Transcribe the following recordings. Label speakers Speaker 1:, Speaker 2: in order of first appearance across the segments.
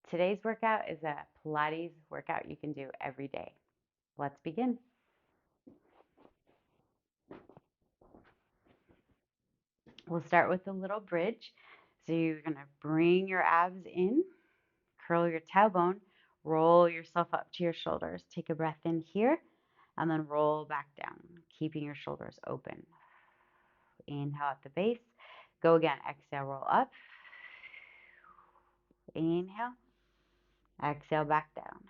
Speaker 1: Today's workout is a Pilates workout you can do every day. Let's begin. We'll start with a little bridge. So you're going to bring your abs in, curl your tailbone, roll yourself up to your shoulders. Take a breath in here and then roll back down, keeping your shoulders open. Inhale at the base. Go again. Exhale, roll up. Inhale. Exhale, back down.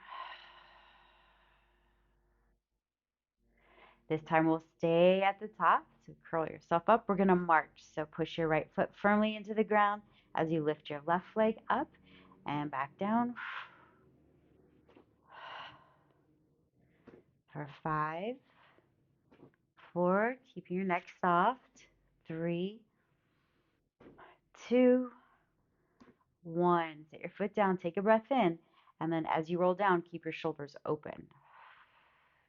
Speaker 1: This time we'll stay at the top. So curl yourself up. We're going to march. So push your right foot firmly into the ground as you lift your left leg up and back down. For 5, 4, keeping your neck soft. 3, 2, 1. Set your foot down. Take a breath in. And then as you roll down, keep your shoulders open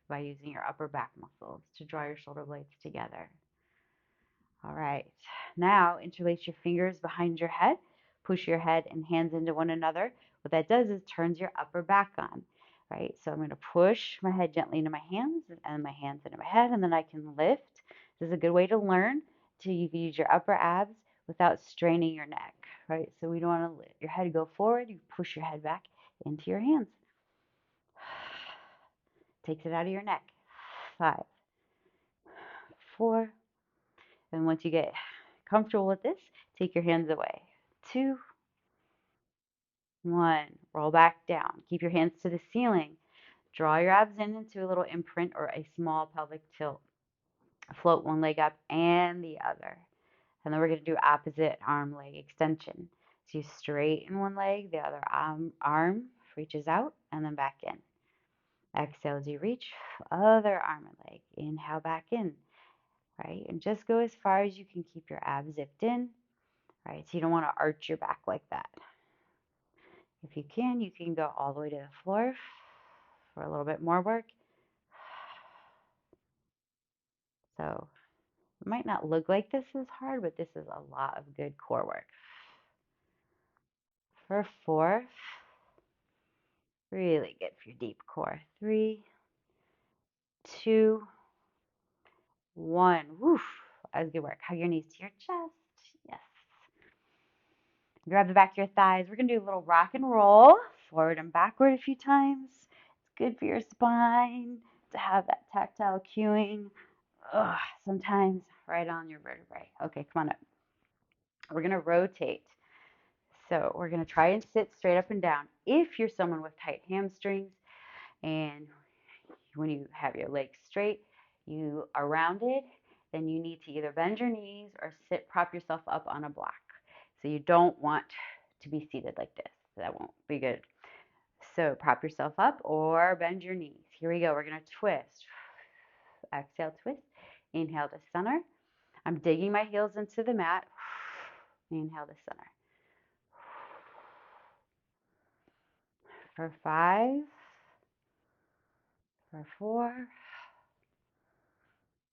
Speaker 1: by using your upper back muscles to draw your shoulder blades together. All right, now interlace your fingers behind your head, push your head and hands into one another. What that does is turns your upper back on, right? So I'm going to push my head gently into my hands and my hands into my head, and then I can lift. This is a good way to learn to you can use your upper abs without straining your neck, right? So we don't want to let your head go forward. You push your head back into your hands. Takes it out of your neck. 5, 4, and once you get comfortable with this, take your hands away. 2, 1. Roll back down. Keep your hands to the ceiling. Draw your abs in into a little imprint or a small pelvic tilt. Float one leg up and the other. And then we're going to do opposite arm leg extension. So you straighten one leg, the other arm reaches out and then back in. Exhale as you reach, other arm and leg. Inhale back in, right? And just go as far as you can keep your abs zipped in, right? So you don't want to arch your back like that. If you can go all the way to the floor for a little bit more work. So it might not look like this is hard, but this is a lot of good core work. For 4, really good for your deep core. 3, 2, 1. Woof. That was good work. Hug your knees to your chest. Yes. Grab the back of your thighs. We're going to do a little rock and roll, forward and backward a few times. It's good for your spine to have that tactile cueing. Ugh, sometimes right on your vertebrae. Okay, come on up. We're going to rotate. So we're going to try and sit straight up and down. If you're someone with tight hamstrings and when you have your legs straight, you are rounded, then you need to either bend your knees or prop yourself up on a block. So you don't want to be seated like this. That won't be good. So prop yourself up or bend your knees. Here we go. We're going to twist. Exhale, twist. Inhale to center. I'm digging my heels into the mat. Inhale to center. For 5, for 4,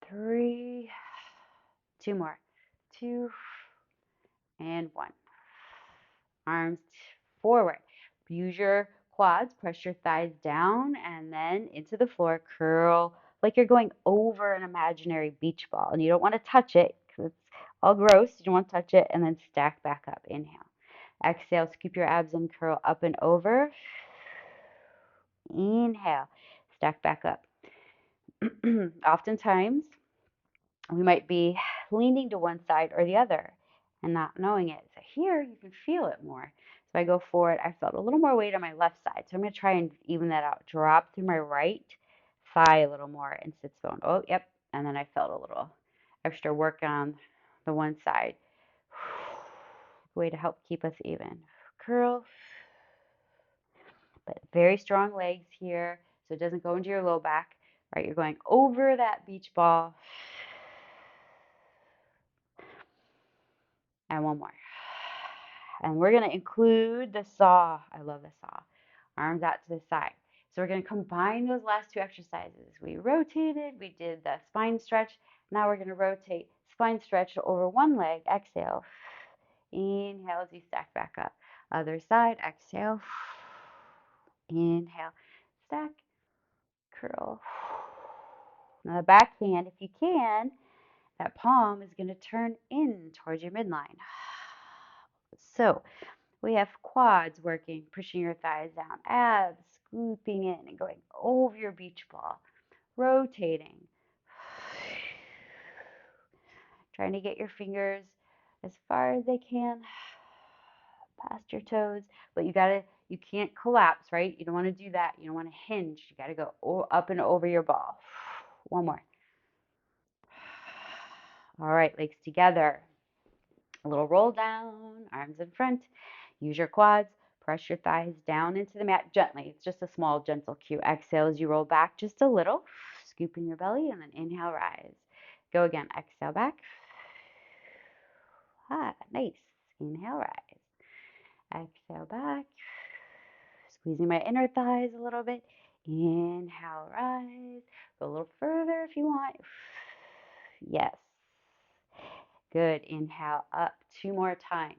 Speaker 1: 3, 2 more. 2 and 1. Arms forward. Use your quads, press your thighs down and then into the floor. Curl like you're going over an imaginary beach ball. And you don't want to touch it because it's all gross. You don't want to touch it. And then stack back up. Inhale. Exhale, scoop your abs and curl up and over. Inhale, stack back up. Oftentimes, we might be leaning to one side or the other and not knowing it. So here, you can feel it more. So I go forward. I felt a little more weight on my left side. So I'm going to try and even that out. Drop through my right thigh a little more and sits bone. Oh, yep. And then I felt a little extra work on the one side. Way to help keep us even. Curl. But very strong legs here, so it doesn't go into your low back, right? You're going over that beach ball. And one more. And we're going to include the saw. I love the saw. Arms out to the side. So we're going to combine those last 2 exercises. We rotated, we did the spine stretch. Now we're going to rotate spine stretch over one leg. Exhale. Inhale as you stack back up. Other side, exhale. Inhale, stack, curl. Now the back hand, if you can, that palm is going to turn in towards your midline. So we have quads working, pushing your thighs down, abs scooping in and going over your beach ball, rotating. Trying to get your fingers as far as they can past your toes, but you can't collapse, right? You don't want to do that. You don't want to hinge. You got to go up and over your ball. One more. All right, legs together. A little roll down, arms in front. Use your quads. Press your thighs down into the mat gently. It's just a small, gentle cue. Exhale as you roll back just a little. Scoop in your belly, and then inhale, rise. Go again. Exhale back. Nice. Inhale, rise. Exhale back. Squeezing my inner thighs a little bit. Inhale, rise. Go a little further if you want. Yes. Good. Inhale up 2 more times.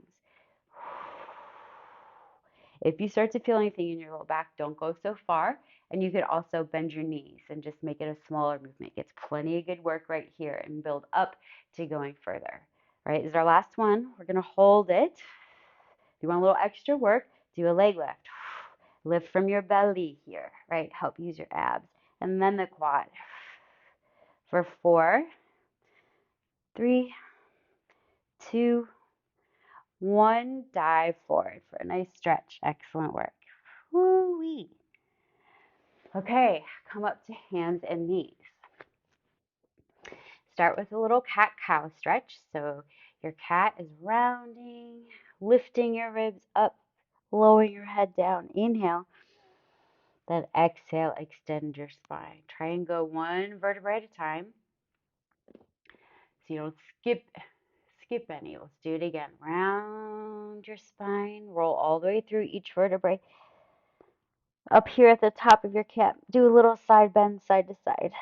Speaker 1: If you start to feel anything in your low back, don't go so far. And you could also bend your knees and just make it a smaller movement. Gets plenty of good work right here and build up to going further. All right, this is our last one. We're going to hold it. If you want a little extra work, do a leg lift. Lift from your belly here, right? Help use your abs. And then the quad. For 4, 3, 2, 1. Dive forward for a nice stretch. Excellent work. Woo-wee. Okay, come up to hands and knees. Start with a little cat-cow stretch. So your cat is rounding, lifting your ribs up, lowering your head down. Inhale. Then exhale, extend your spine. Try and go 1 vertebrae at a time so you don't skip any. Let's do it again. Round your spine, roll all the way through each vertebrae. Up here at the top of your cat, do a little side bend, side to side.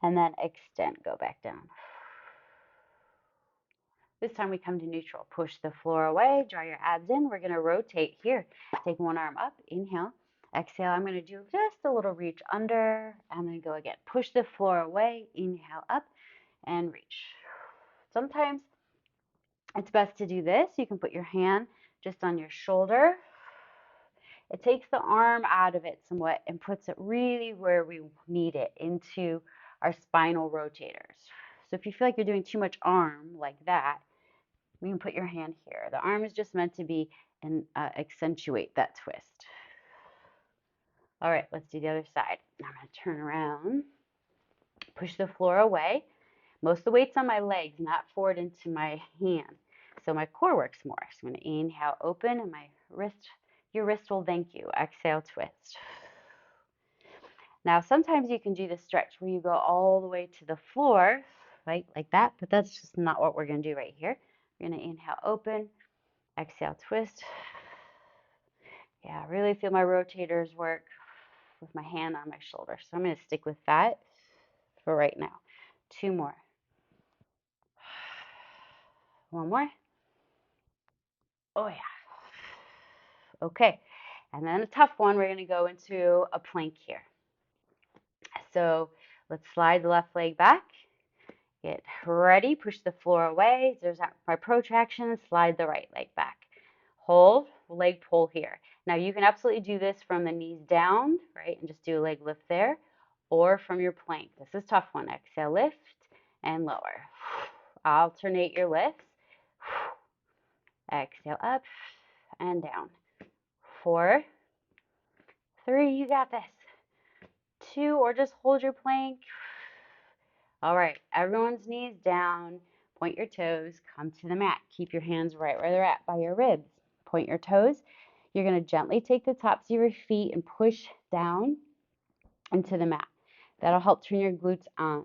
Speaker 1: And then extend, go back down. This time we come to neutral. Push the floor away, draw your abs in. We're going to rotate here. Take one arm up, inhale. Exhale, I'm going to do just a little reach under, and then go again. Push the floor away, inhale up, and reach. Sometimes it's best to do this. You can put your hand just on your shoulder. It takes the arm out of it somewhat and puts it really where we need it, into our spinal rotators. So if you feel like you're doing too much arm like that, you can put your hand here. The arm is just meant to be and accentuate that twist. All right, let's do the other side. I'm going to turn around, push the floor away. Most of the weight's on my legs, not forward into my hand. So my core works more. So I'm going to inhale, open, and your wrist will thank you. Exhale, twist. Now, sometimes you can do the stretch where you go all the way to the floor, right, like that, but that's just not what we're going to do right here. We're going to inhale, open, exhale, twist. Yeah, really feel my rotators work with my hand on my shoulder. So I'm going to stick with that for right now. 2 more. 1 more. Oh, yeah. Okay. And then a tough one, we're going to go into a plank here. So let's slide the left leg back. Get ready. Push the floor away. There's my protraction. Slide the right leg back. Hold, leg pull here. Now you can absolutely do this from the knees down, right, and just do a leg lift there, or from your plank. This is a tough one. Exhale, lift, and lower. Alternate your lifts. Exhale, up and down. 4, 3, you got this. 2, or just hold your plank. All right, everyone's knees down. Point your toes, come to the mat. Keep your hands right where they're at by your ribs. Point your toes. You're going to gently take the tops of your feet and push down into the mat. That'll help turn your glutes on.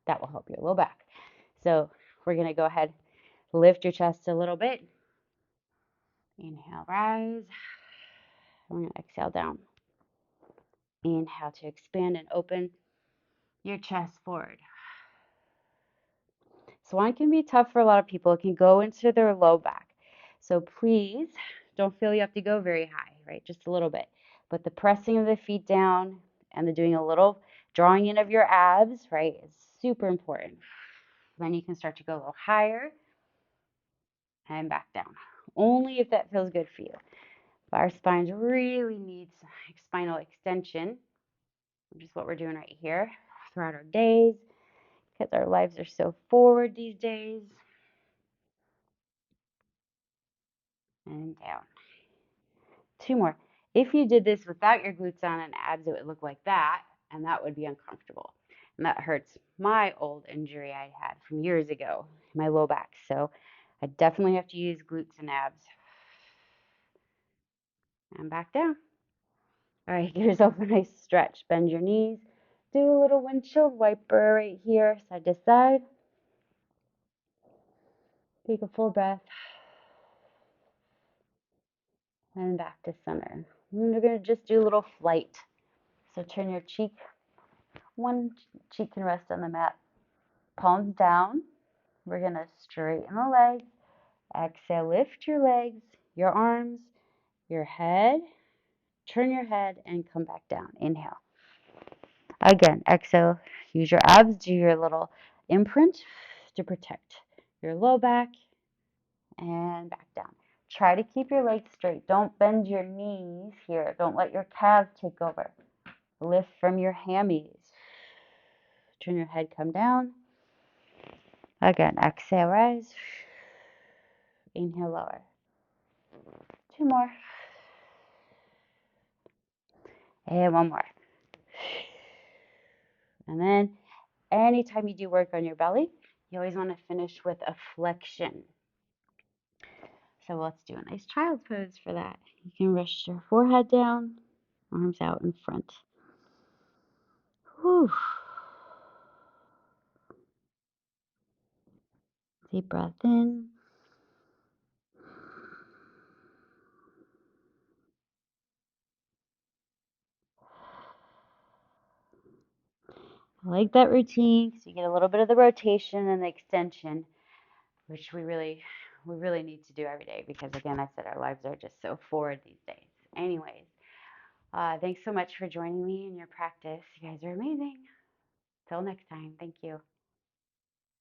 Speaker 1: That will help your low back. So we're going to go ahead, lift your chest a little bit. Inhale, rise. We're going to exhale down. Inhale to expand and open your chest forward. Swan can be tough for a lot of people. It can go into their low back. So please don't feel you have to go very high, right? Just a little bit. But the pressing of the feet down and the doing a little drawing in of your abs, right, is super important. Then you can start to go a little higher and back down. Only if that feels good for you. If our spines really needs spinal extension, which is what we're doing right here throughout our days, because our lives are so forward these days. And down. 2 more. If you did this without your glutes on and abs, it would look like that, and that would be uncomfortable. And that hurts my old injury I had from years ago, my low back. So I definitely have to use glutes and abs. And back down. All right, give yourself a nice stretch. Bend your knees. Do a little windshield wiper right here, side to side. Take a full breath. And back to center. And we're going to just do a little flight. So turn your cheek. One cheek can rest on the mat. Palms down. We're going to straighten the legs. Exhale, lift your legs, your arms, your head. Turn your head and come back down. Inhale. Again, exhale. Use your abs. Do your little imprint to protect your low back and back down. Try to keep your legs straight. Don't bend your knees here. Don't let your calves take over. Lift from your hammies. Turn your head, come down. Again, exhale, rise. Inhale, lower. 2 more. And 1 more. And then anytime you do work on your belly, you always want to finish with a flexion. So let's do a nice child's pose for that. You can rest your forehead down, arms out in front. Whew. Deep breath in. I like that routine because you get a little bit of the rotation and the extension, which we really need to do every day because, again, I said our lives are just so forward these days. Anyways, thanks so much for joining me in your practice. You guys are amazing. Till next time. Thank you.